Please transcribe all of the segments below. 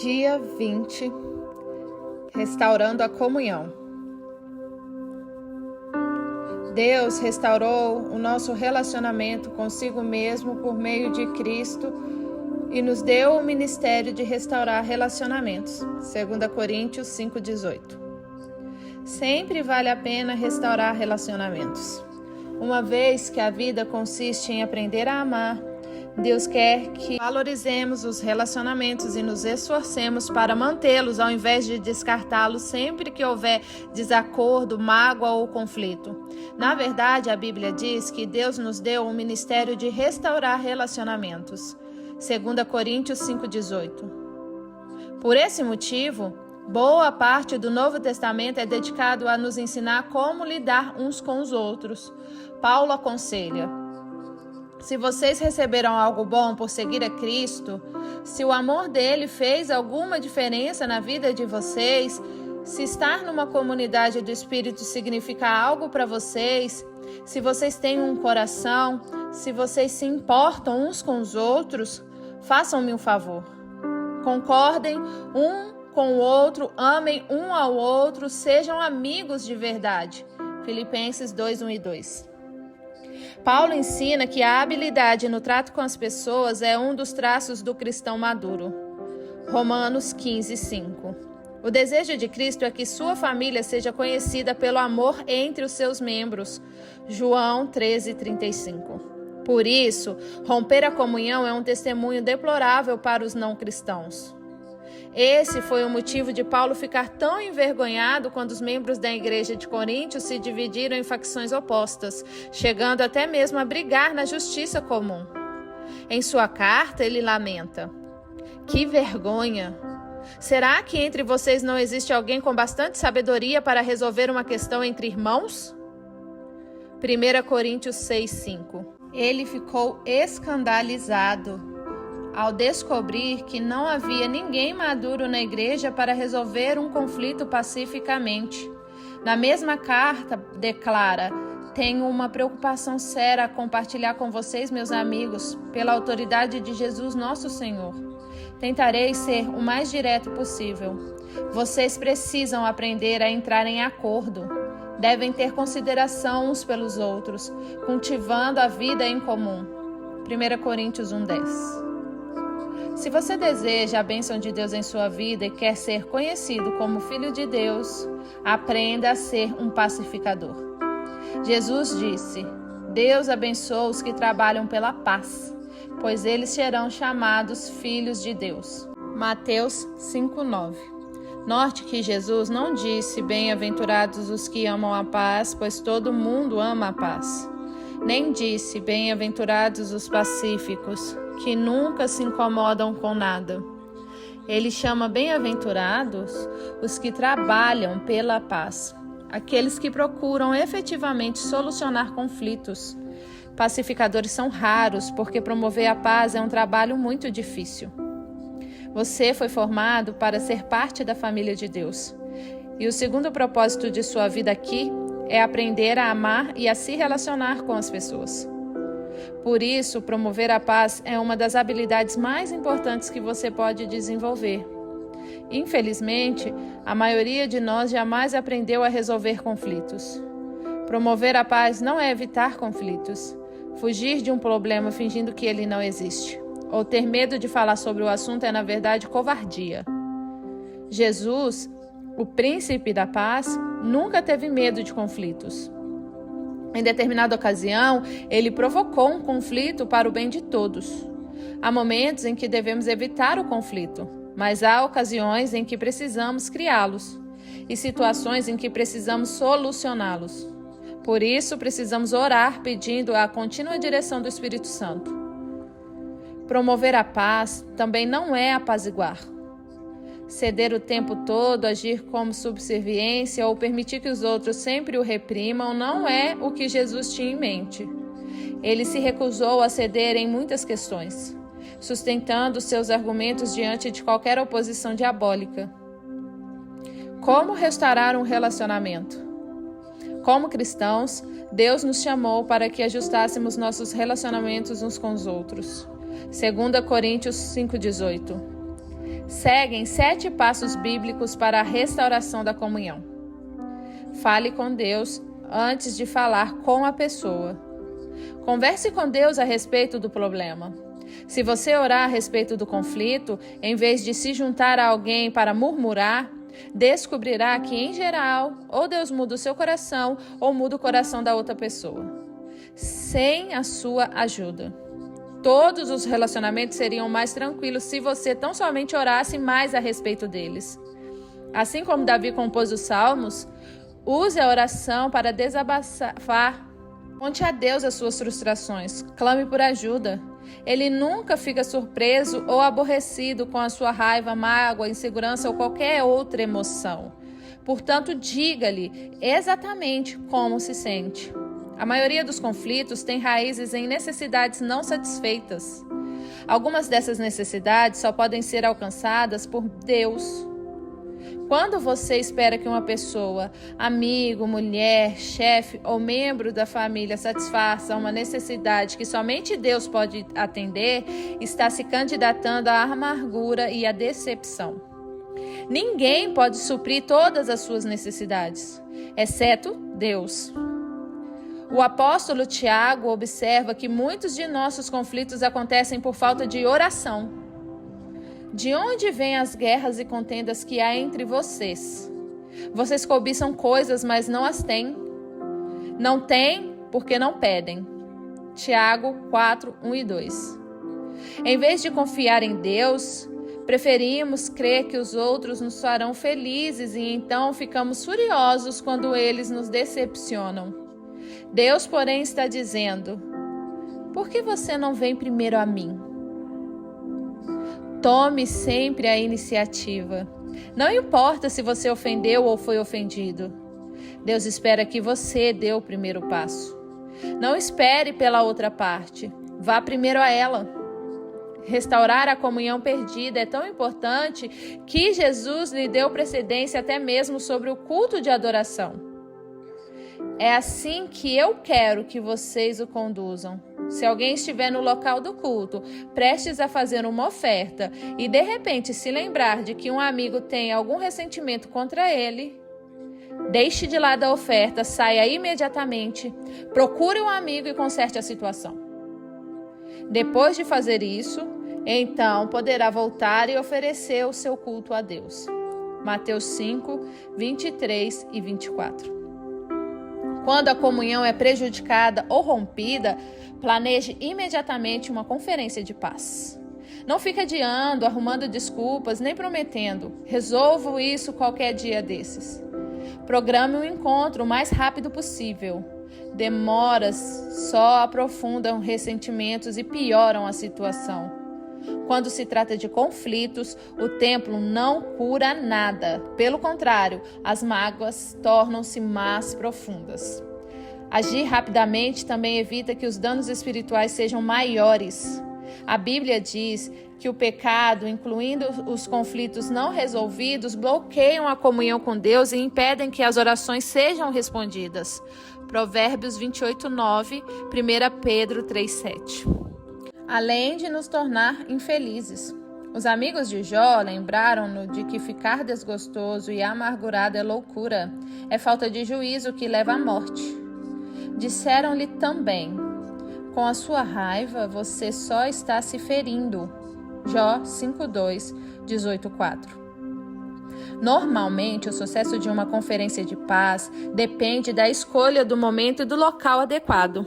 Dia 20, restaurando a comunhão. Deus restaurou o nosso relacionamento consigo mesmo por meio de Cristo e nos deu o ministério de restaurar relacionamentos. 2 Coríntios 5,18. Sempre vale a pena restaurar relacionamentos. Uma vez que a vida consiste em aprender a amar, Deus quer que valorizemos os relacionamentos e nos esforcemos para mantê-los ao invés de descartá-los sempre que houver desacordo, mágoa ou conflito. Na verdade, a Bíblia diz que Deus nos deu o ministério de restaurar relacionamentos. 2 Coríntios 5,18. Por esse motivo, boa parte do Novo Testamento é dedicado a nos ensinar como lidar uns com os outros. Paulo aconselha: se vocês receberam algo bom por seguir a Cristo, se o amor dele fez alguma diferença na vida de vocês, se estar numa comunidade do Espírito significa algo para vocês, se vocês têm um coração, se vocês se importam uns com os outros, façam-me um favor. Concordem um com o outro, amem um ao outro, sejam amigos de verdade. Filipenses 2:1 e 2. Paulo ensina que a habilidade no trato com as pessoas é um dos traços do cristão maduro. Romanos 15:5. O desejo de Cristo é que sua família seja conhecida pelo amor entre os seus membros. João 13:35. Por isso, romper a comunhão é um testemunho deplorável para os não cristãos. Esse foi o motivo de Paulo ficar tão envergonhado quando os membros da igreja de Coríntio se dividiram em facções opostas, chegando até mesmo a brigar na justiça comum. Em sua carta, ele lamenta: que vergonha! Será que entre vocês não existe alguém com bastante sabedoria para resolver uma questão entre irmãos? 1 Coríntios 6:5. Ele ficou escandalizado ao descobrir que não havia ninguém maduro na igreja para resolver um conflito pacificamente. Na mesma carta, declara: tenho uma preocupação séria a compartilhar com vocês, meus amigos, pela autoridade de Jesus nosso Senhor. Tentarei ser o mais direto possível. Vocês precisam aprender a entrar em acordo. Devem ter consideração uns pelos outros, cultivando a vida em comum. 1 Coríntios 1:10. Se você deseja a bênção de Deus em sua vida e quer ser conhecido como filho de Deus, aprenda a ser um pacificador. Jesus disse: Deus abençoa os que trabalham pela paz, pois eles serão chamados filhos de Deus. Mateus 5:9. Note que Jesus não disse: bem-aventurados os que amam a paz, pois todo mundo ama a paz. Nem disse: bem-aventurados os pacíficos, que nunca se incomodam com nada. Ele chama bem-aventurados os que trabalham pela paz, aqueles que procuram efetivamente solucionar conflitos. Pacificadores são raros, porque promover a paz é um trabalho muito difícil. Você foi formado para ser parte da família de Deus. E o segundo propósito de sua vida aqui é aprender a amar e a se relacionar com as pessoas. Por isso, promover a paz é uma das habilidades mais importantes que você pode desenvolver. Infelizmente, a maioria de nós jamais aprendeu a resolver conflitos. Promover a paz não é evitar conflitos, fugir de um problema fingindo que ele não existe, ou ter medo de falar sobre o assunto é, na verdade, covardia. Jesus, o príncipe da paz, nunca teve medo de conflitos. Em determinada ocasião, ele provocou um conflito para o bem de todos. Há momentos em que devemos evitar o conflito, mas há ocasiões em que precisamos criá-los e situações em que precisamos solucioná-los. Por isso, precisamos orar pedindo a contínua direção do Espírito Santo. Promover a paz também não é apaziguar. Ceder o tempo todo, agir como subserviência ou permitir que os outros sempre o reprimam não é o que Jesus tinha em mente. Ele se recusou a ceder em muitas questões, sustentando seus argumentos diante de qualquer oposição diabólica. Como restaurar um relacionamento? Como cristãos, Deus nos chamou para que ajustássemos nossos relacionamentos uns com os outros. 2 Coríntios 5,18. seguem 7 passos bíblicos para a restauração da comunhão. Fale com Deus antes de falar com a pessoa. Converse com Deus a respeito do problema. Se você orar a respeito do conflito, em vez de se juntar a alguém para murmurar, descobrirá que, em geral, ou Deus muda o seu coração ou muda o coração da outra pessoa, sem a sua ajuda. Todos os relacionamentos seriam mais tranquilos se você tão somente orasse mais a respeito deles. Assim como Davi compôs os salmos, use a oração para desabafar. Conte a Deus as suas frustrações, clame por ajuda. Ele nunca fica surpreso ou aborrecido com a sua raiva, mágoa, insegurança ou qualquer outra emoção. Portanto, diga-lhe exatamente como se sente. A maioria dos conflitos tem raízes em necessidades não satisfeitas. Algumas dessas necessidades só podem ser alcançadas por Deus. Quando você espera que uma pessoa, amigo, mulher, chefe ou membro da família satisfaça uma necessidade que somente Deus pode atender, está se candidatando à amargura e à decepção. Ninguém pode suprir todas as suas necessidades, exceto Deus. O apóstolo Tiago observa que muitos de nossos conflitos acontecem por falta de oração. De onde vêm as guerras e contendas que há entre vocês? Vocês cobiçam coisas, mas não as têm. Não têm porque não pedem. Tiago 4, 1 e 2. Em vez de confiar em Deus, preferimos crer que os outros nos farão felizes e então ficamos furiosos quando eles nos decepcionam. Deus, porém, está dizendo: por que você não vem primeiro a mim? Tome sempre a iniciativa. Não importa se você ofendeu ou foi ofendido. Deus espera que você dê o primeiro passo. Não espere pela outra parte. Vá primeiro a ela. Restaurar a comunhão perdida é tão importante que Jesus lhe deu precedência até mesmo sobre o culto de adoração. É assim que eu quero que vocês o conduzam. Se alguém estiver no local do culto, prestes a fazer uma oferta, e de repente se lembrar de que um amigo tem algum ressentimento contra ele, deixe de lado a oferta, saia imediatamente, procure um amigo e conserte a situação. Depois de fazer isso, então poderá voltar e oferecer o seu culto a Deus. Mateus 5, 23 e 24. Quando a comunhão é prejudicada ou rompida, planeje imediatamente uma conferência de paz. Não fique adiando, arrumando desculpas, nem prometendo. Resolvo isso qualquer dia desses. Programe um encontro o mais rápido possível. Demoras só aprofundam ressentimentos e pioram a situação. Quando se trata de conflitos, o templo não cura nada. Pelo contrário, as mágoas tornam-se mais profundas. Agir rapidamente também evita que os danos espirituais sejam maiores. A Bíblia diz que o pecado, incluindo os conflitos não resolvidos, bloqueiam a comunhão com Deus e impedem que as orações sejam respondidas. Provérbios 28, 9, 1 Pedro 3, 7. Além de nos tornar infelizes. Os amigos de Jó lembraram-no de que ficar desgostoso e amargurado é loucura, é falta de juízo que leva à morte. Disseram-lhe também: com a sua raiva você só está se ferindo. Jó 5:2, 18:4. Normalmente, o sucesso de uma conferência de paz depende da escolha do momento e do local adequado.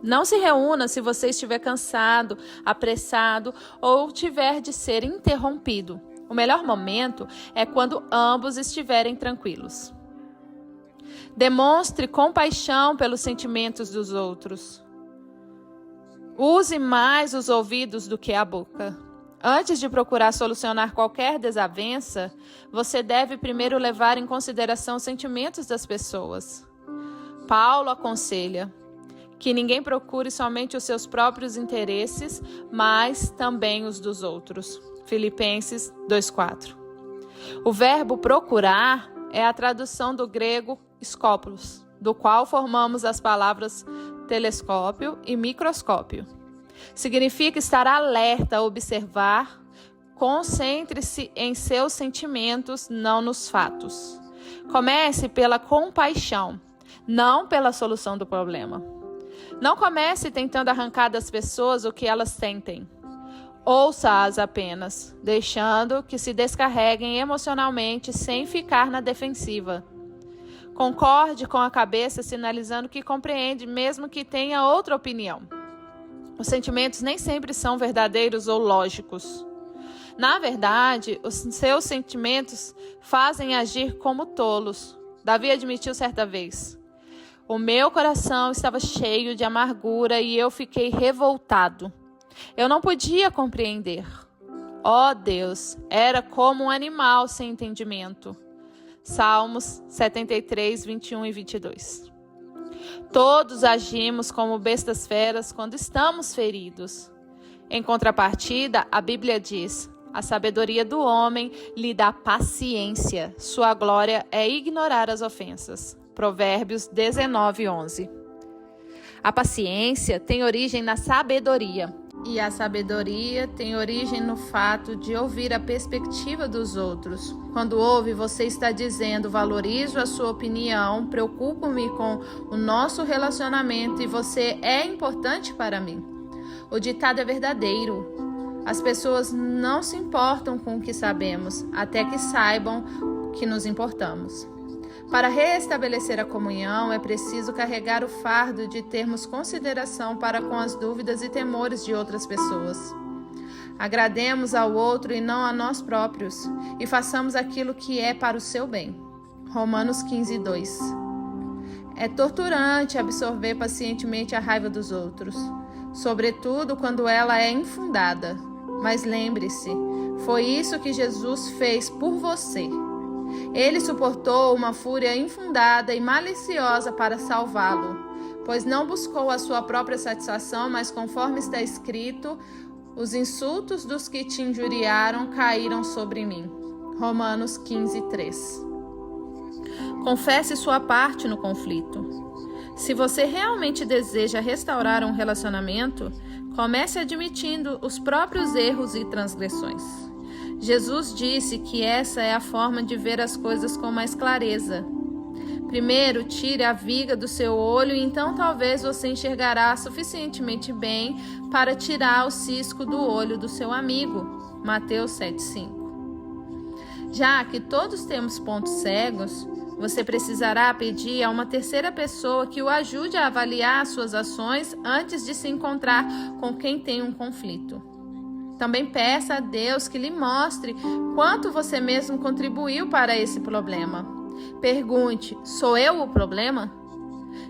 Não se reúna se você estiver cansado, apressado ou tiver de ser interrompido. O melhor momento é quando ambos estiverem tranquilos. Demonstre compaixão pelos sentimentos dos outros. Use mais os ouvidos do que a boca. Antes de procurar solucionar qualquer desavença, você deve primeiro levar em consideração os sentimentos das pessoas. Paulo aconselha que ninguém procure somente os seus próprios interesses, mas também os dos outros. Filipenses 2:4. O verbo procurar é a tradução do grego skópulos, do qual formamos as palavras telescópio e microscópio. Significa estar alerta, observar Concentre-se em seus sentimentos, não nos fatos. Comece pela compaixão, não pela solução do problema. Não comece tentando arrancar das pessoas o que elas sentem. Ouça-as apenas, deixando que se descarreguem emocionalmente sem ficar na defensiva. Concorde com a cabeça, sinalizando que compreende, mesmo que tenha outra opinião. Os sentimentos nem sempre são verdadeiros ou lógicos. Na verdade, os seus sentimentos fazem agir como tolos. Davi admitiu certa vez: o meu coração estava cheio de amargura e eu fiquei revoltado. Eu não podia compreender. Ó Deus, era como um animal sem entendimento. Salmos 73, 21 e 22. Todos agimos como bestas feras quando estamos feridos. Em contrapartida, a Bíblia diz: a sabedoria do homem lhe dá paciência. Sua glória é ignorar as ofensas. Provérbios 19, 11. A paciência tem origem na sabedoria. E a sabedoria tem origem no fato de ouvir a perspectiva dos outros. Quando ouve, você está dizendo: valorizo a sua opinião, preocupo-me com o nosso relacionamento e você é importante para mim. O ditado é verdadeiro. As pessoas não se importam com o que sabemos, até que saibam que nos importamos. Para restabelecer a comunhão, é preciso carregar o fardo de termos consideração para com as dúvidas e temores de outras pessoas. Agrademos ao outro e não a nós próprios, e façamos aquilo que é para o seu bem. Romanos 15, 2. É torturante absorver pacientemente a raiva dos outros, sobretudo quando ela é infundada. Mas lembre-se, foi isso que Jesus fez por você. Ele suportou uma fúria infundada e maliciosa para salvá-lo, pois não buscou a sua própria satisfação, mas conforme está escrito: os insultos dos que te injuriaram caíram sobre mim. Romanos 15, 3. Confesse sua parte no conflito. Se você realmente deseja restaurar um relacionamento, comece admitindo os próprios erros e transgressões. Jesus disse que essa é a forma de ver as coisas com mais clareza. Primeiro, tire a viga do seu olho e então talvez você enxergará suficientemente bem para tirar o cisco do olho do seu amigo. Mateus 7,5. Já que todos temos pontos cegos, você precisará pedir a uma terceira pessoa que o ajude a avaliar as suas ações antes de se encontrar com quem tem um conflito. Também peça a Deus que lhe mostre quanto você mesmo contribuiu para esse problema. Pergunte: sou eu o problema?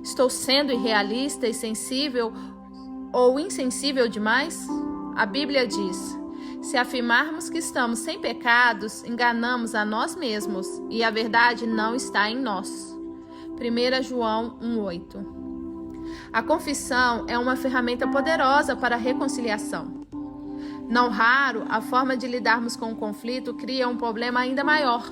Estou sendo irrealista e sensível ou insensível demais? A Bíblia diz: se afirmarmos que estamos sem pecados, enganamos a nós mesmos e a verdade não está em nós. 1 João 1,8. A confissão é uma ferramenta poderosa para a reconciliação. Não raro, a forma de lidarmos com o conflito cria um problema ainda maior.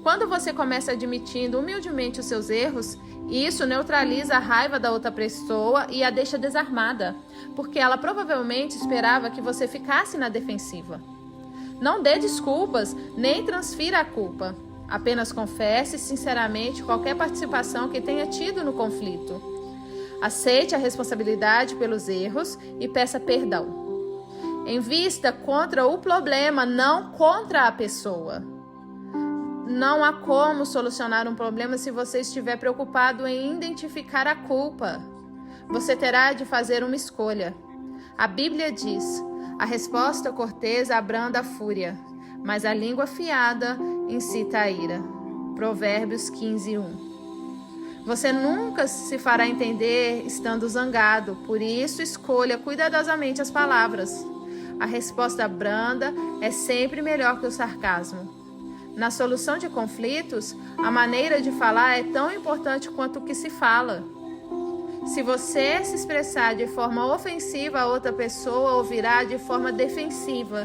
Quando você começa admitindo humildemente os seus erros, isso neutraliza a raiva da outra pessoa e a deixa desarmada, porque ela provavelmente esperava que você ficasse na defensiva. Não dê desculpas, nem transfira a culpa. Apenas confesse sinceramente qualquer participação que tenha tido no conflito. Aceite a responsabilidade pelos erros e peça perdão. Invista contra o problema, não contra a pessoa. Não há como solucionar um problema se você estiver preocupado em identificar a culpa. Você terá de fazer uma escolha. A Bíblia diz: a resposta cortês abranda a fúria, mas a língua afiada incita a ira. Provérbios 15, 1. Você nunca se fará entender estando zangado, por isso escolha cuidadosamente as palavras. A resposta branda é sempre melhor que o sarcasmo. Na solução de conflitos, a maneira de falar é tão importante quanto o que se fala. Se você se expressar de forma ofensiva, a outra pessoa ouvirá de forma defensiva.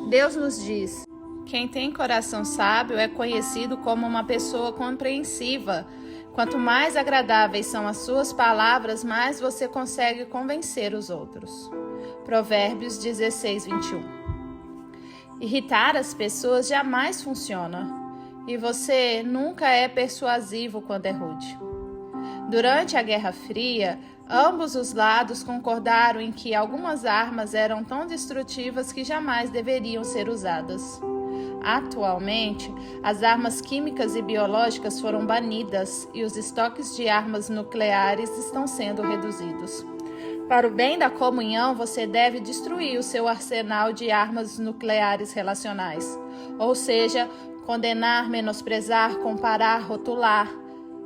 Deus nos diz: quem tem coração sábio é conhecido como uma pessoa compreensiva. Quanto mais agradáveis são as suas palavras, mais você consegue convencer os outros. Provérbios 16, 21. Irritar as pessoas jamais funciona, e você nunca é persuasivo quando é rude. Durante a Guerra Fria, ambos os lados concordaram em que algumas armas eram tão destrutivas que jamais deveriam ser usadas. Atualmente, as armas químicas e biológicas foram banidas e os estoques de armas nucleares estão sendo reduzidos. Para o bem da comunhão, você deve destruir o seu arsenal de armas nucleares relacionais, ou seja, condenar, menosprezar, comparar, rotular,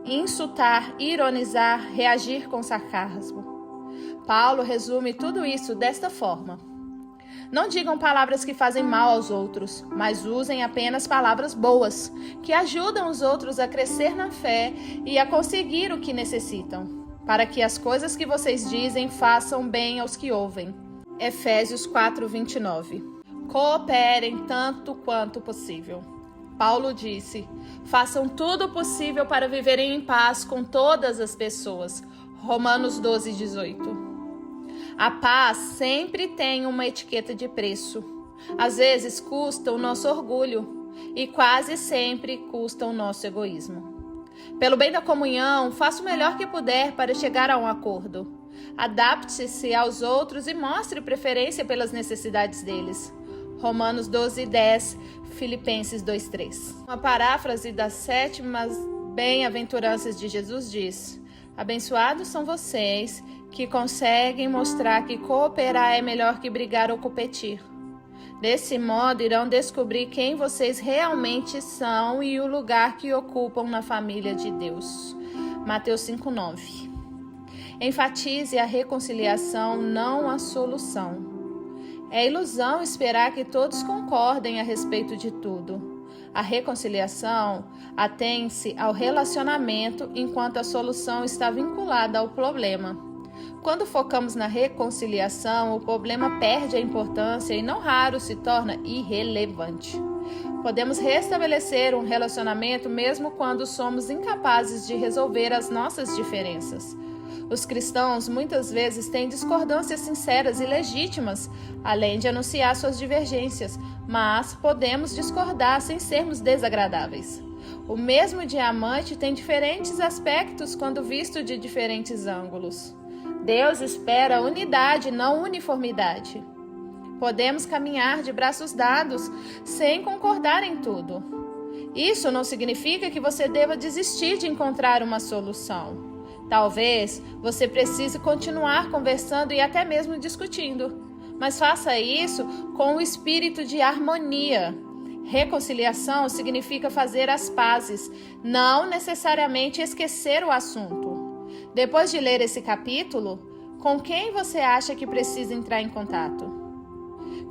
insultar, ironizar, reagir com sarcasmo. Paulo resume tudo isso desta forma: não digam palavras que fazem mal aos outros, mas usem apenas palavras boas, que ajudam os outros a crescer na fé e a conseguir o que necessitam, para que as coisas que vocês dizem façam bem aos que ouvem. Efésios 4:29. Cooperem tanto quanto possível. Paulo disse: façam tudo o possível para viverem em paz com todas as pessoas. Romanos 12:18. A paz sempre tem uma etiqueta de preço. Às vezes custa o nosso orgulho e quase sempre custa o nosso egoísmo. Pelo bem da comunhão, faça o melhor que puder para chegar a um acordo. Adapte-se aos outros e mostre preferência pelas necessidades deles. Romanos 12:10, Filipenses 2:3. Uma paráfrase das 7 bem-aventuranças de Jesus diz: abençoados são vocês que conseguem mostrar que cooperar é melhor que brigar ou competir. Desse modo, irão descobrir quem vocês realmente são e o lugar que ocupam na família de Deus. Mateus 5:9. Enfatize a reconciliação, não a solução. É ilusão esperar que todos concordem a respeito de tudo. A reconciliação atém-se ao relacionamento, enquanto a solução está vinculada ao problema. Quando focamos na reconciliação, o problema perde a importância e não raro se torna irrelevante. Podemos restabelecer um relacionamento mesmo quando somos incapazes de resolver as nossas diferenças. Os cristãos muitas vezes têm discordâncias sinceras e legítimas, além de anunciar suas divergências, mas podemos discordar sem sermos desagradáveis. O mesmo diamante tem diferentes aspectos quando visto de diferentes ângulos. Deus espera unidade, não uniformidade. Podemos caminhar de braços dados sem concordar em tudo. Isso não significa que você deva desistir de encontrar uma solução. Talvez você precise continuar conversando e até mesmo discutindo, mas faça isso com o espírito de harmonia. Reconciliação significa fazer as pazes, não necessariamente esquecer o assunto. Depois de ler esse capítulo, com quem você acha que precisa entrar em contato?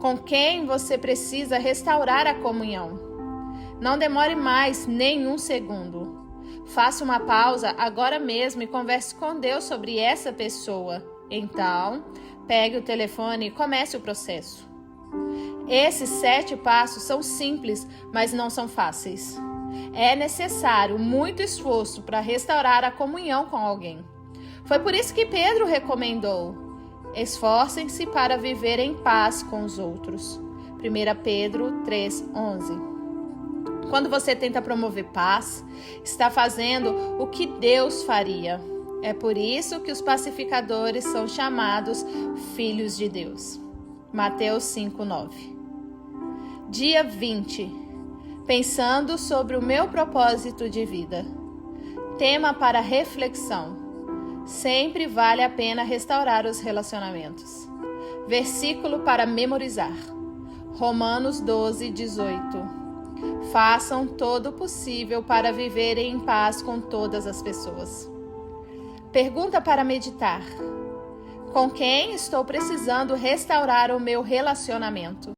Com quem você precisa restaurar a comunhão? Não demore mais nem um segundo. Faça uma pausa agora mesmo e converse com Deus sobre essa pessoa. Então, pegue o telefone e comece o processo. Esses 7 passos são simples, mas não são fáceis. É necessário muito esforço para restaurar a comunhão com alguém. Foi por isso que Pedro recomendou: esforcem-se para viver em paz com os outros. 1 Pedro 3:11. Quando você tenta promover paz, está fazendo o que Deus faria. É por isso que os pacificadores são chamados filhos de Deus. Mateus 5:9. Dia 20. Pensando sobre o meu propósito de vida. Tema para reflexão. Sempre vale a pena restaurar os relacionamentos. Versículo para memorizar. Romanos 12:18. Façam todo o possível para viverem em paz com todas as pessoas. Pergunta para meditar: com quem estou precisando restaurar o meu relacionamento?